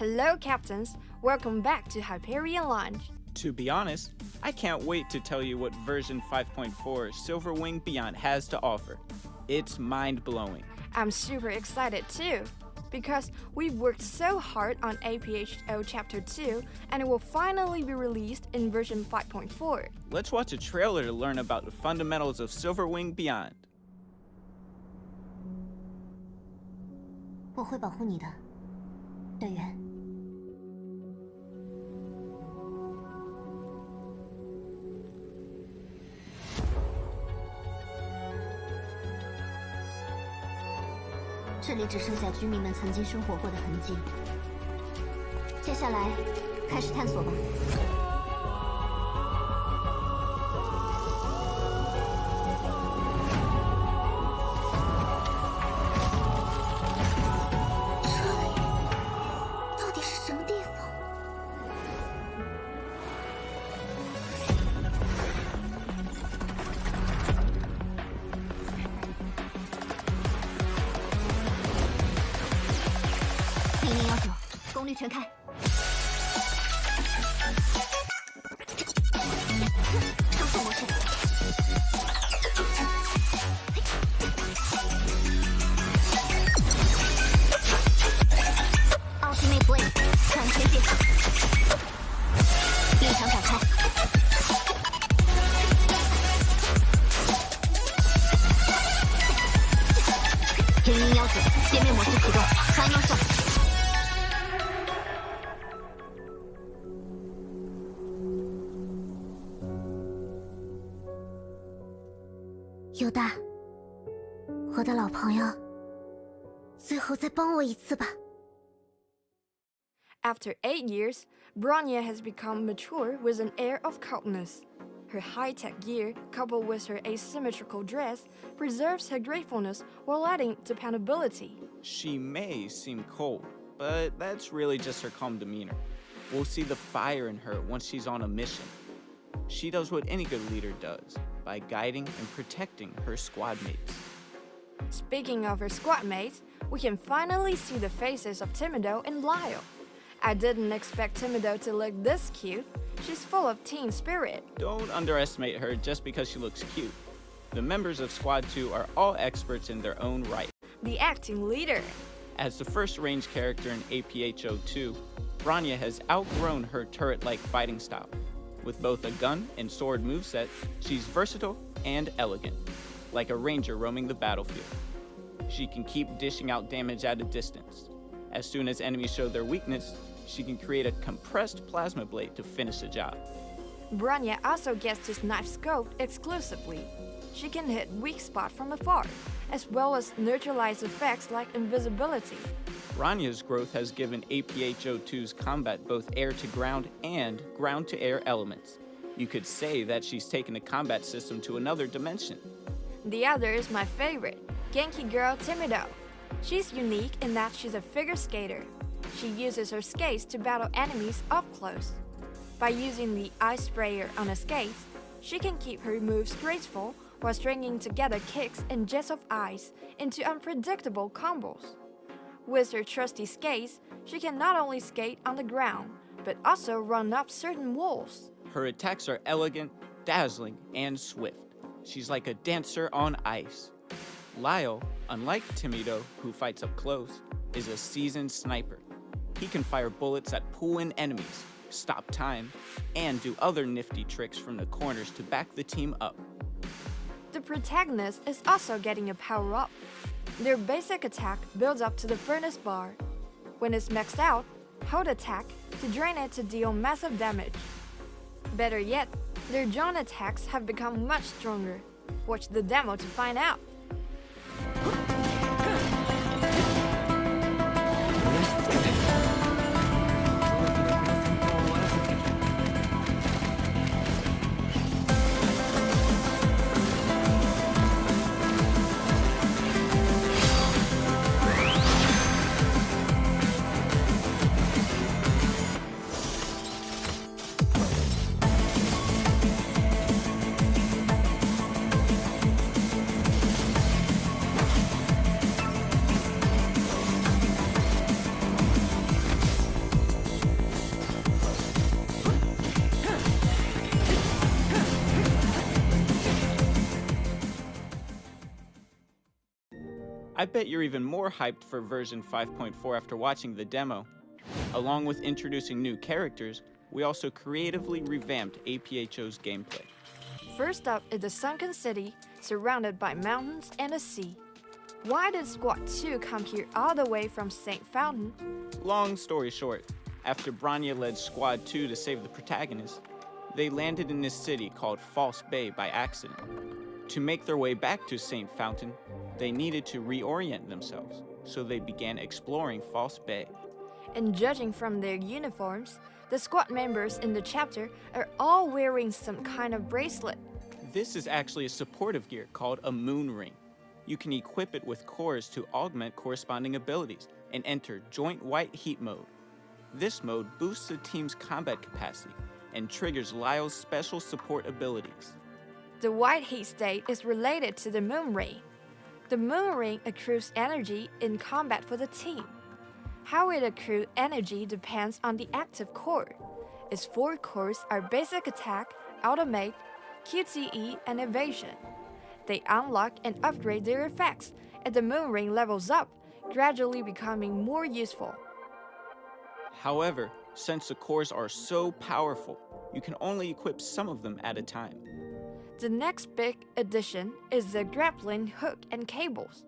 Hello, Captains. Welcome back to Hyperion Lounge. To be honest, I can't wait to tell you what version 5.4 Silverwing Beyond has to offer. It's mind-blowing. I'm super excited too, because we've worked so hard on ApHo Chapter 2 and it will finally be released in version 5.4. Let's watch a trailer to learn about the fundamentals of Silverwing Beyond. 我会保护你的，队员。这里只剩下居民们曾经生活过的痕迹。接下来，开始探索吧。这里到底是什么地方？0019，功率全开。上速模式。Ultimate Blade，转前进。立场打开。0019，界面模式启动，传优胜。有大，我的老朋友，最后再帮我一次吧。After 8 years, Bronya has become mature with an air of coldness. Her high-tech gear, coupled with her asymmetrical dress, preserves her gracefulness while adding dependability. She may seem cold, but that's really just her calm demeanor. We'll see the fire in her once she's on a mission. She does what any good leader does, by guiding and protecting her squad mates. Speaking of her squad mates, we can finally see the faces of Timido and Lyle. I didn't expect Timido to look this cute. She's full of teen spirit. Don't underestimate her just because she looks cute. The members of Squad 2 are all experts in their own right. The acting leader. As the first range character in ApHo 2, Bronya has outgrown her turret-like fighting style. With both a gun and sword moveset, she's versatile and elegant, like a ranger roaming the battlefield. She can keep dishing out damage at a distance. As soon as enemies show their weakness, she can create a compressed plasma blade to finish the job. Bronya also gets this knife scope exclusively. She can hit weak spot from afar, as well as neutralize effects like invisibility. Bronya's growth has given ApHo 2's combat both air-to-ground and ground-to-air elements. You could say that she's taken the combat system to another dimension. The other is my favorite, Genki girl Timido. She's unique in that she's a figure skater. She uses her skates to battle enemies up close. By using the ice sprayer on her skates, she can keep her moves graceful while stringing together kicks and jets of ice into unpredictable combos. With her trusty skates, she can not only skate on the ground, but also run up certain walls. Her attacks are elegant, dazzling, and swift. She's like a dancer on ice. Lyle, unlike Timido, who fights up close, is a seasoned sniper. He can fire bullets that pull in enemies, stop time, and do other nifty tricks from the corners to back the team up. The protagonist is also getting a power-up. Their basic attack builds up to the furnace bar. When it's maxed out, hold attack to drain it to deal massive damage. Better yet, their joint attacks have become much stronger. Watch the demo to find out. I bet you're even more hyped for version 5.4 after watching the demo. Along with introducing new characters, we also creatively revamped ApHo's gameplay. First up is the Sunken City, surrounded by mountains and a sea. Why did Squad 2 come here all the way from St. Fountain? Long story short, after Bronya led Squad 2 to save the protagonist, they landed in this city called False Bay by accident. To make their way back to St. Fountain, they needed to reorient themselves, so they began exploring False Bay. And judging from their uniforms, the squad members in the chapter are all wearing some kind of bracelet. This is actually a supportive gear called a moon ring. You can equip it with cores to augment corresponding abilities and enter Joint White Heat mode. This mode boosts the team's combat capacity and triggers Lyle's special support abilities. The white heat state is related to the moon ring. The moon ring accrues energy in combat for the team. How it accrues energy depends on the active core. Its 4 cores are basic attack, automate, QTE, and evasion. They unlock and upgrade their effects as the moon ring levels up, gradually becoming more useful. However, since the cores are so powerful, you can only equip some of them at a time. The next big addition is the grappling hook and cables.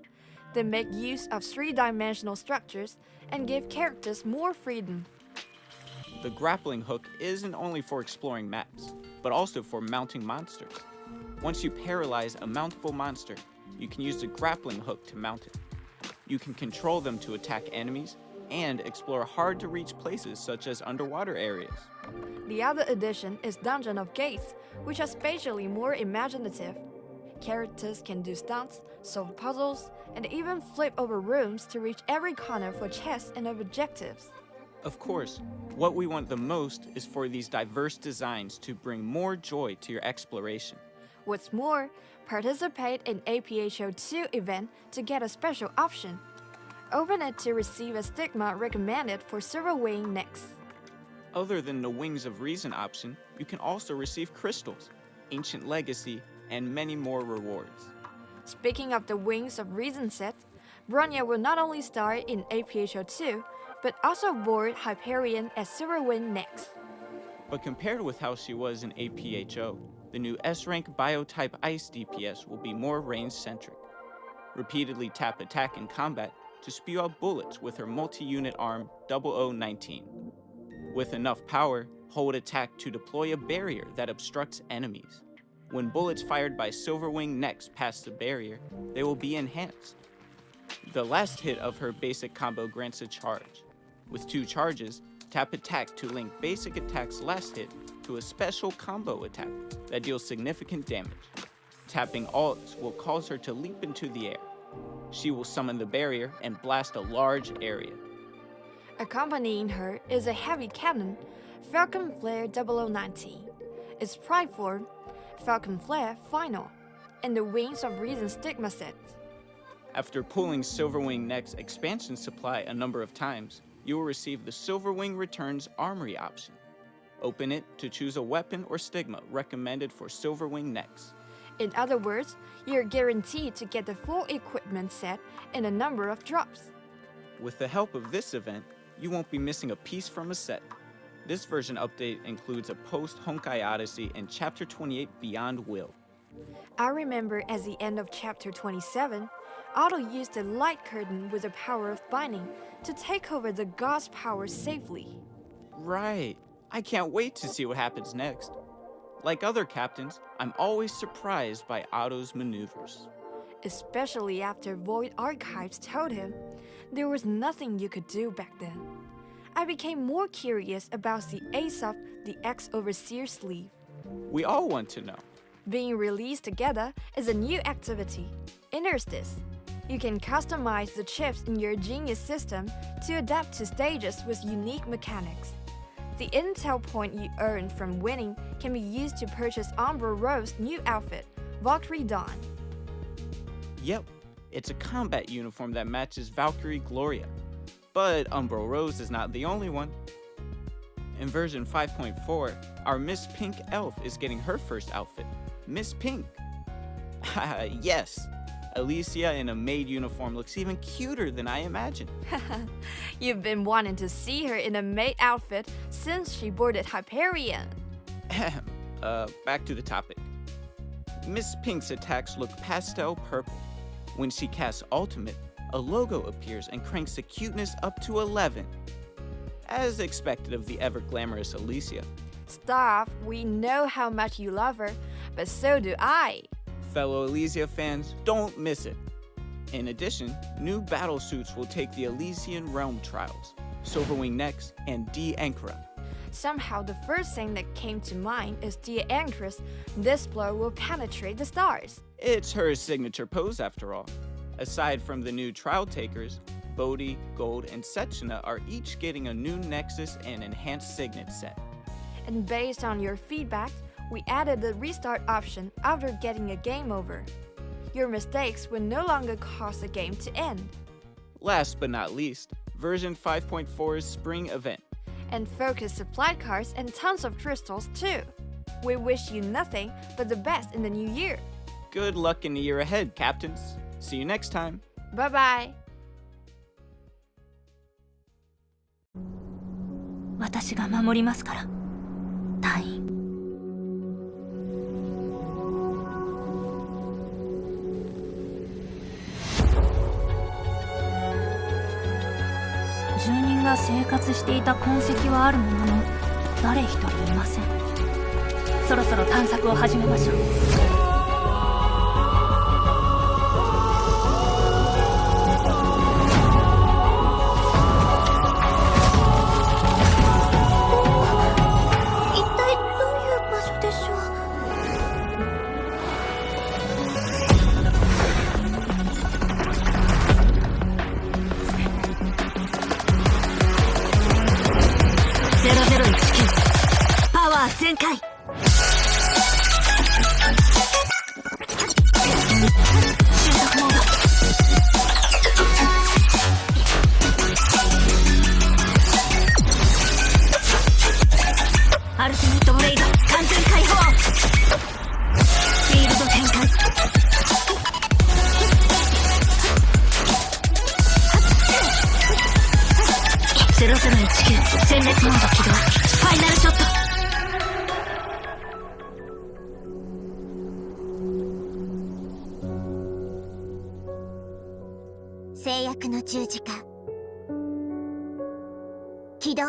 They make use of 3-dimensional structures and give characters more freedom. The grappling hook isn't only for exploring maps, but also for mounting monsters. Once you paralyze a mountable monster, you can use the grappling hook to mount it. You can control them to attack enemies and explore hard-to-reach places such as underwater areas. The other addition is Dungeon of Gates, which are spatially more imaginative. Characters can do stunts, solve puzzles, and even flip over rooms to reach every corner for chests and objectives. Of course, what we want the most is for these diverse designs to bring more joy to your exploration. What's more, participate in ApHo 2 event to get a special option. Open it to receive a stigma recommended for Silver Wing next. Other than the Wings of Reason option, you can also receive crystals, Ancient Legacy, and many more rewards. Speaking of the Wings of Reason set, Bronya will not only star in ApHo 2, but also board Hyperion as Silver Wing next. But compared with how she was in ApHo, the new S-Rank Biotype Ice DPS will be more range-centric. Repeatedly tap attack in combat to spew out bullets with her multi-unit arm 0019. With enough power, hold attack to deploy a barrier that obstructs enemies. When bullets fired by Silverwing next pass the barrier, they will be enhanced. The last hit of her basic combo grants a charge. With 2 charges, tap attack to link basic attack's last hit to a special combo attack that deals significant damage. Tapping alts will cause her to leap into the air. She will summon the barrier and blast a large area. Accompanying her is a heavy cannon, Falcon Flare 0019. Its prime form, Falcon Flare Final, and the Wings of Reason Stigma set. After pulling Silverwing Neck's expansion supply a number of times, you will receive the Silverwing Returns Armory option. Open it to choose a weapon or stigma recommended for Silverwing Necks. In other words, you're guaranteed to get the full equipment set in a number of drops. With the help of this event, you won't be missing a piece from a set. This version update includes a post-Honkai Odyssey and Chapter 28 Beyond Will. I remember at the end of Chapter 27, Otto used the light curtain with the power of binding to take over the god's power safely. Right. I can't wait to see what happens next. Like other captains, I'm always surprised by Otto's maneuvers. Especially after Void Archives told him there was nothing you could do back then. I became more curious about the Aesop, the ex-overseer sleeve. We all want to know. Being released together is a new activity. Interstice. You can customize the chips in your Genius system to adapt to stages with unique mechanics. The intel point you earn from winning can be used to purchase Umbra Rose's new outfit, Valkyrie Dawn. Yep, it's a combat uniform that matches Valkyrie Gloria. But Umbra Rose is not the only one. In version 5.4, our Miss Pink elf is getting her first outfit, Miss Pink. Yes, Alicia in a maid uniform looks even cuter than I imagined. You've been wanting to see her in a maid outfit since she boarded Hyperion. Back to the topic. Miss Pink's attacks look pastel purple. When she casts Ultimate, a logo appears and cranks the cuteness up to 11. As expected of the ever-glamorous Alicia. Stop, we know how much you love her, but so do I. Fellow Elysia fans, don't miss it. In addition, new battle suits will take the Elysian Realm trials, Silverwing next, and D. Ankara. Somehow the first thing that came to mind is the Ankress. This blow will penetrate the stars. It's her signature pose after all. Aside from the new trial takers, Bodhi, Gold, and Setchina are each getting a new Nexus and enhanced Signet set. And based on your feedback, we added the restart option after getting a game over. Your mistakes will no longer cause the game to end. Last but not least, version 5.4's spring event. And focus supply cards and tons of crystals too. We wish you nothing but the best in the new year. Good luck in the year ahead, captains. See you next time. Bye bye. 私が守りますから、隊員。住人が生活していた痕跡はあるものの、誰一人いません。そろそろ探索を始めましょう。パワー全開。収束モード。アルティメットブレイド完全解放。フィールド展開。0019戦列モード起動。ファイナルショット。制約の十字架起動。